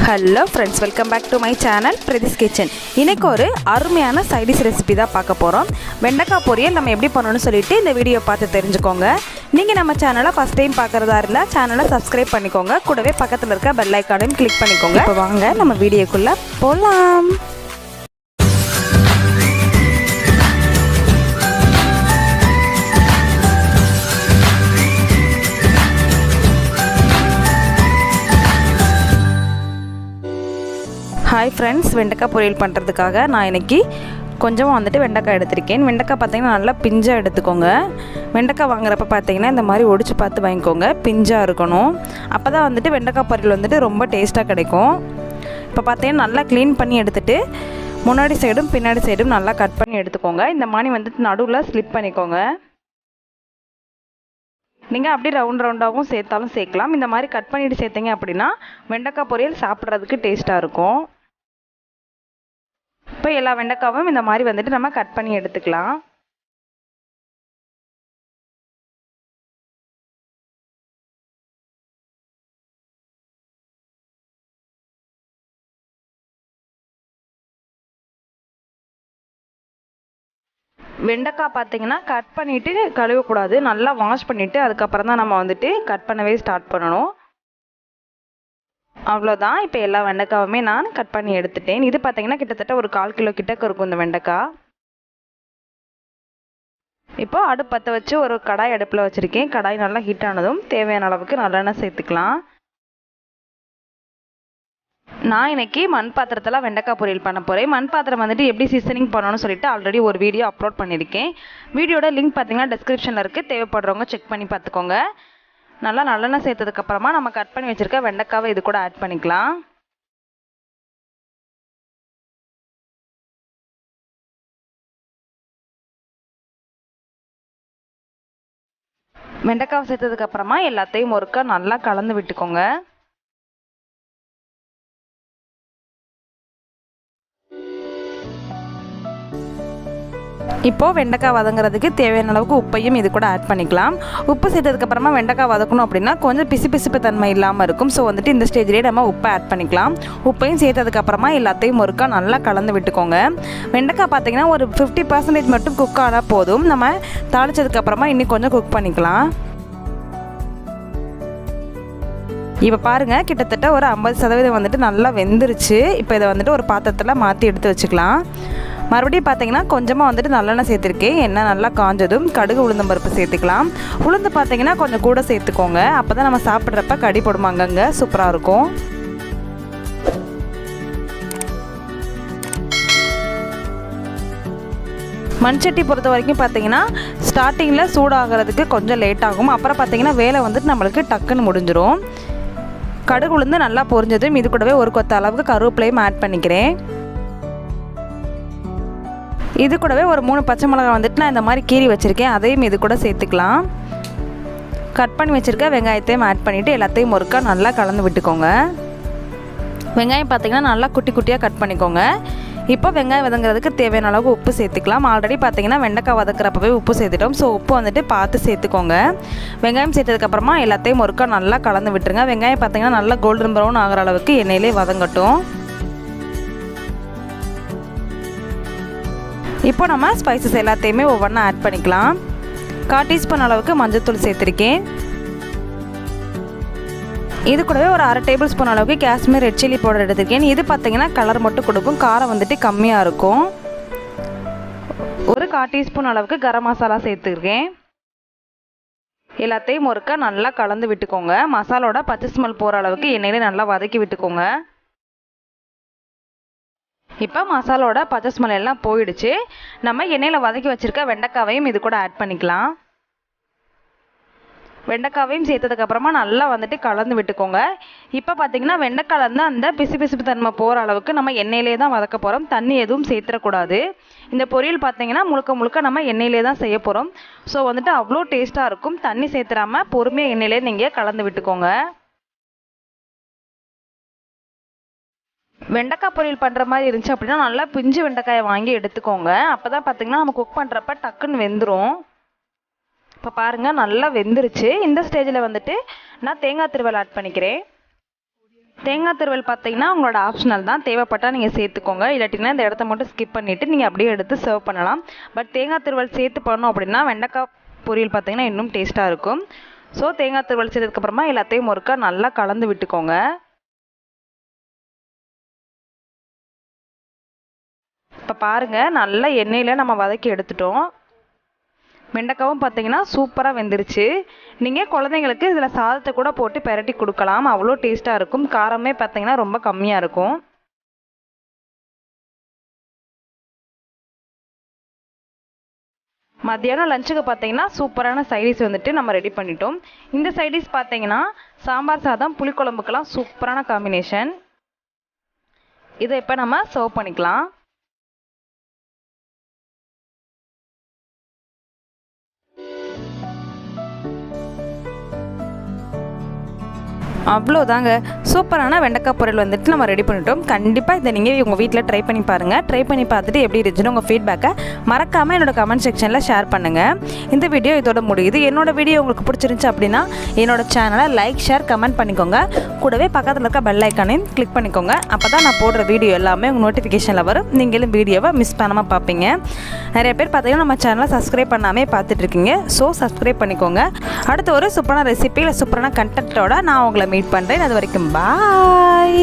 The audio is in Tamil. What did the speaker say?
Hello friends, welcome back to my channel Prathi's kitchen. இன்றைக்கி ஒரு அருமையான சைடிஷ் ரெசிபி தான் பார்க்க போகிறோம். வெண்டைக்காய் பொரியல் நம்ம எப்படி பண்ணணும்னு சொல்லிட்டு இந்த வீடியோ பார்த்து தெரிஞ்சுக்கோங்க. நீங்கள் நம்ம சேனலை ஃபஸ்ட் டைம் பார்க்குறதா இருந்தால் சேனலை சப்ஸ்கிரைப் பண்ணிக்கோங்க. கூடவே பக்கத்தில் இருக்க பெல் ஐக்கானையும் கிளிக் பண்ணிக்கோங்க. இப்போ வாங்க நம்ம வீடியோக்குள்ளே போகலாம். ஹாய் ஃப்ரெண்ட்ஸ், வெண்டைக்காய் பொரியல் பண்ணுறதுக்காக நான் இன்றைக்கி கொஞ்சமாக வெண்டைக்காய் எடுத்திருக்கேன். வெண்டைக்காய் பார்த்திங்கன்னா நல்லா பிஞ்சாக எடுத்துக்கோங்க. வெண்டைக்காய் வாங்குறப்ப பார்த்திங்கன்னா இந்த மாதிரி ஒடிச்சு பார்த்து வாங்கிக்கோங்க. பிஞ்சாக இருக்கணும். அப்போ தான் வெண்டைக்காய் பொரியல் ரொம்ப டேஸ்ட்டாக கிடைக்கும். இப்போ பார்த்திங்கன்னா நல்லா க்ளீன் பண்ணி எடுத்துகிட்டு முன்னாடி சைடும் பின்னாடி சைடும் நல்லா கட் பண்ணி எடுத்துக்கோங்க. இந்த மாதிரி நடுவில் ஸ்லிப் பண்ணிக்கோங்க. நீங்கள் அப்படியே ரவுண்டாகவும் சேர்த்தாலும் சேர்க்கலாம். இந்த மாதிரி கட் பண்ணிவிட்டு சேர்த்திங்க அப்படின்னா வெண்டைக்காய் பொரியல் சாப்பிட்றதுக்கு டேஸ்ட்டாக இருக்கும். இப்போ எல்லா வெண்டைக்காவும் இந்த மாதிரி நம்ம கட் பண்ணி எடுத்துக்கலாம். வெண்டைக்காய் பார்த்தீங்கன்னா கட் பண்ணிவிட்டு கழுவக்கூடாது. நல்லா வாஷ் பண்ணிவிட்டு அதுக்கப்புறம் தான் நம்ம கட் பண்ணவே ஸ்டார்ட் பண்ணணும். அவ்வளோதான். இப்போ எல்லா வெண்டைக்காவுமே நான் கட் பண்ணி எடுத்துட்டேன். இது பார்த்தீங்கன்னா கிட்டத்தட்ட ஒரு 1/4 கிலோ கிட்டக்க இருக்கும் இந்த வெண்டைக்காய். இப்போ அடுப்பு பற்ற வச்சு ஒரு கடாய் அடுப்பில் வச்சுருக்கேன். கடாய் நல்லா ஹீட் ஆனதும் தேவையான அளவுக்கு நல்லெண்ணெய் சேர்த்துக்கலாம். நான் இன்னைக்கு மண் பாத்திரத்தில் வெண்டைக்காய் பொரியல் பண்ண போகிறேன். மண் பாத்திரம் எப்படி சீசனிங் பண்ணணும்னு சொல்லிட்டு ஆல்ரெடி ஒரு வீடியோ அப்லோட் பண்ணியிருக்கேன். வீடியோட லிங்க் பார்த்தீங்கன்னா டிஸ்கிரிப்ஷனில் இருக்குது. தேவைப்படுறவங்க செக் பண்ணி பார்த்துக்கோங்க. நல்லா நல்லெண்ணெய் சேர்த்ததுக்கப்புறமா நம்ம கட் பண்ணி வச்சுருக்க வெண்டைக்காவை இது கூட ஆட் பண்ணிக்கலாம். வெண்டைக்காவை சேர்த்ததுக்கப்புறமா எல்லாத்தையும் ஒருக்கா நல்லா கலந்து விட்டுக்கோங்க. இப்போது வெண்டைக்காய் வதங்குறதுக்கு தேவையான அளவுக்கு உப்பையும் இது கூட ஆட் பண்ணிக்கலாம். உப்பு சேர்த்ததுக்கப்புறமா வெண்டைக்காய் வதக்கணும் அப்படின்னா கொஞ்சம் பிசு தன்மை இல்லாமல் இருக்கும். ஸோ இந்த ஸ்டேஜ்லேயே நம்ம உப்பை ஆட் பண்ணிக்கலாம். உப்பையும் சேர்த்ததுக்கப்புறமா எல்லாத்தையும் ஒருக்கா நல்லா கலந்து விட்டுக்கோங்க. வெண்டைக்காய் பார்த்திங்கன்னா ஒரு 50% மட்டும் குக் ஆனால் போதும். நம்ம தாளித்ததுக்கப்புறமா இன்னும் கொஞ்சம் குக் பண்ணிக்கலாம். இப்போ பாருங்கள், கிட்டத்தட்ட ஒரு 50% நல்லா வெந்துருச்சு. இப்போ இதை ஒரு பாத்திரத்தில் மாற்றி எடுத்து வச்சுக்கலாம். மறுபடியும் பார்த்தீங்கன்னா கொஞ்சமாக நல்லெண்ணெய் சேர்த்துருக்கேன். எண்ணெய் நல்லா காஞ்சதும் கடுகு உளுந்தம் பருப்பு சேர்த்துக்கலாம். உளுந்து பார்த்தீங்கன்னா கொஞ்சம் கூட சேர்த்துக்கோங்க. அப்போ தான் நம்ம சாப்பிட்றப்ப கடி போடுமாங்கங்க சூப்பராக இருக்கும். மண்சட்டி பொறுத்த வரைக்கும் பார்த்தீங்கன்னா ஸ்டார்டிங்கில் சூடாகிறதுக்கு கொஞ்சம் லேட் ஆகும். அப்புறம் பார்த்தீங்கன்னா வேலை நம்மளுக்கு டக்குன்னு முடிஞ்சிடும். கடுகு உளுந்து நல்லா பொரிஞ்சதும் இது கூடவே ஒரு கொத்த அளவுக்கு கருவேப்பிலையும் ஆட் பண்ணிக்கிறேன். இது கூடவே ஒரு 3 பச்சை மிளகாய் நான் இந்த மாதிரி கீறி வச்சுருக்கேன். அதையும் இது கூட சேர்த்துக்கலாம். கட் பண்ணி வச்சுருக்க வெங்காயத்தையும் ஆட் பண்ணிவிட்டு எல்லாத்தையும் ஒருக்கா நல்லா கலந்து விட்டுக்கோங்க. வெங்காயம் பார்த்திங்கன்னா நல்லா குட்டி குட்டியாக கட் பண்ணிக்கோங்க. இப்போ வெங்காயம் வதங்குறதுக்கு தேவையான அளவு உப்பு சேர்த்துக்கலாம். ஆல்ரெடி பார்த்தீங்கன்னா வெண்டைக்காய் வதக்குறப்பவே உப்பு சேர்த்துட்டோம். ஸோ உப்பு பார்த்து சேர்த்துக்கோங்க. வெங்காயம் சேர்த்ததுக்கப்புறமா எல்லாத்தையும் ஒருக்கா நல்லா கலந்து விட்டுருங்க. வெங்காயம் பார்த்தீங்கன்னா நல்லா கோல்டன் ப்ரௌன் ஆகிற அளவுக்கு எண்ணெயிலே வதங்கட்டும். இப்போ நம்ம ஸ்பைசஸ் எல்லாத்தையுமே ஒவ்வொன்றா ஆட் பண்ணிக்கலாம். 1/4 டீஸ்பூன் அளவுக்கு மஞ்சள்தூள் சேர்த்துருக்கேன். இது கூடவே ஒரு 1/2 டேபிள் ஸ்பூன் அளவுக்கு காஷ்மீர் ரெட் சில்லி பவுடர் எடுத்துருக்கேன். இது பார்த்தீங்கன்னா கலர் மட்டும் கொடுக்கும். காரம் கம்மியாக இருக்கும். ஒரு 1/4 டீஸ்பூன் அளவுக்கு கரம் மசாலா சேர்த்துருக்கேன். எல்லாத்தையும் ஒருக்கா நல்லா கலந்து விட்டுக்கோங்க. மசாலோட பச்சை ஸ்மெல் போகிற அளவுக்கு எண்ணெயிலே நல்லா வதக்கி விட்டுக்கோங்க. இப்போ மசாலோட பச்சை ஸ்மெல் எல்லாம் போயிடுச்சு. நம்ம எண்ணெயில் வதக்கி வச்சுருக்க வெண்டைக்காவையும் இது கூட ஆட் பண்ணிக்கலாம். வெண்டைக்காவையும் சேர்த்ததுக்கப்புறமா நல்லா கலந்து விட்டுக்கோங்க. இப்போ பார்த்தீங்கன்னா வெண்டைக்காய் அந்த பிசு தன்மை போகிற அளவுக்கு நம்ம எண்ணெயிலே தான் வதக்க போகிறோம். தண்ணி எதுவும் சேர்த்துடக்கூடாது. இந்த பொரியல் பார்த்தீங்கன்னா முழுக்க நம்ம எண்ணெயிலே தான் செய்ய போகிறோம். ஸோ அவ்வளோ டேஸ்ட்டாக இருக்கும். தண்ணி சேர்த்துடாமல் பொறுமையாக எண்ணெயிலே நீங்கள் கலந்து விட்டுக்கோங்க. வெண்டைக்காய் பொரியல் பண்ணுற மாதிரி இருந்துச்சு அப்படின்னா நல்லா பிஞ்சு வெண்டைக்காயை வாங்கி எடுத்துக்கோங்க. அப்போ தான் பார்த்தீங்கன்னா நம்ம குக் பண்ணுறப்ப டக்குன்னு வெந்துடும். இப்போ பாருங்கள் நல்லா வெந்துருச்சு. இந்த ஸ்டேஜில் நான் தேங்காய் திருவல் ஆட் பண்ணிக்கிறேன். தேங்காய் துருவல் பார்த்தீங்கன்னா உங்களோட ஆப்ஷனல் தான், தேவைப்பட்டால் நீங்கள் சேர்த்துக்கோங்க. இல்லாட்டினா இந்த இடத்த மட்டும் ஸ்கிப் பண்ணிவிட்டு நீங்கள் அப்படியே எடுத்து சர்வ் பண்ணலாம். பட் தேங்காய் துருவல் சேர்த்து பண்ணோம் அப்படின்னா வெண்டைக்காய் பொரியல் பார்த்தீங்கன்னா இன்னும் டேஸ்ட்டாக இருக்கும். ஸோ தேங்காய் துருவல் சேர்த்ததுக்கப்புறமா எல்லாத்தையும் ஒருக்கா நல்லா கலந்து விட்டுக்கோங்க. இப்போ பாருங்கள், நல்லா எண்ணெயில் நம்ம வதக்கி எடுத்துட்டோம். வெண்டைக்காவும் பார்த்தீங்கன்னா சூப்பராக வெந்துருச்சு. நீங்கள் குழந்தைங்களுக்கு இதில் சாதத்தை கூட போட்டு பெரட்டி கொடுக்கலாம், அவ்வளோ டேஸ்ட்டாக இருக்கும். காரமே பார்த்தீங்கன்னா ரொம்ப கம்மியாக இருக்கும். மத்தியானம் லஞ்சுக்கு பார்த்தீங்கன்னா சூப்பரான சைடிஷ் வந்துட்டு நம்ம ரெடி பண்ணிட்டோம். இந்த சைடிஷ் பார்த்தீங்கன்னா சாம்பார் சாதம் புளிக்குழம்புக்கெல்லாம் சூப்பரான காம்பினேஷன். இதை இப்போ நம்ம சர்வ் பண்ணிக்கலாம். அவ்வளோதாங்க, சூப்பரான வெண்டைக்காய் பொரியல் வந்துட்டு நம்ம ரெடி பண்ணிட்டோம். கண்டிப்பாக இதை நீங்கள் உங்கள் வீட்டில் ட்ரை பண்ணி பாருங்கள். ட்ரை பண்ணி பார்த்துட்டு எப்படி இருந்துச்சுன்னு உங்கள் ஃபீட்பேக்கை மறக்காமல் என்னோடய கமெண்ட் செக்ஷனில் ஷேர் பண்ணுங்கள். இந்த வீடியோ இதோட முடியுது. என்னோடய வீடியோ உங்களுக்கு பிடிச்சிருந்துச்சு அப்படின்னா என்னோடய சேனலை லைக், ஷேர், கமெண்ட் பண்ணிக்கோங்க. கூடவே பக்கத்தில் இருக்க பெல் ஐக்கானையும் கிளிக் பண்ணிக்கோங்க. அப்போ தான் நான் போடுற வீடியோ எல்லாமே உங்கள் நோட்டிஃபிகேஷனில் வரும். நீங்களும் வீடியோவை மிஸ் பண்ணாமல் பார்ப்பீங்க. நிறைய பேர் பார்த்தீங்கன்னா நம்ம சேனலை சப்ஸ்கிரைப் பண்ணாமல் பார்த்துட்ருக்கீங்க. ஸோ சப்ஸ்கிரைப் பண்ணிக்கோங்க. அடுத்த ஒரு சூப்பரான ரெசிபி இல்லை சூப்பரான கண்டென்ட்டோட நான் உங்களை மீட் பண்ணுறேன். அது வரைக்கும் பாய்.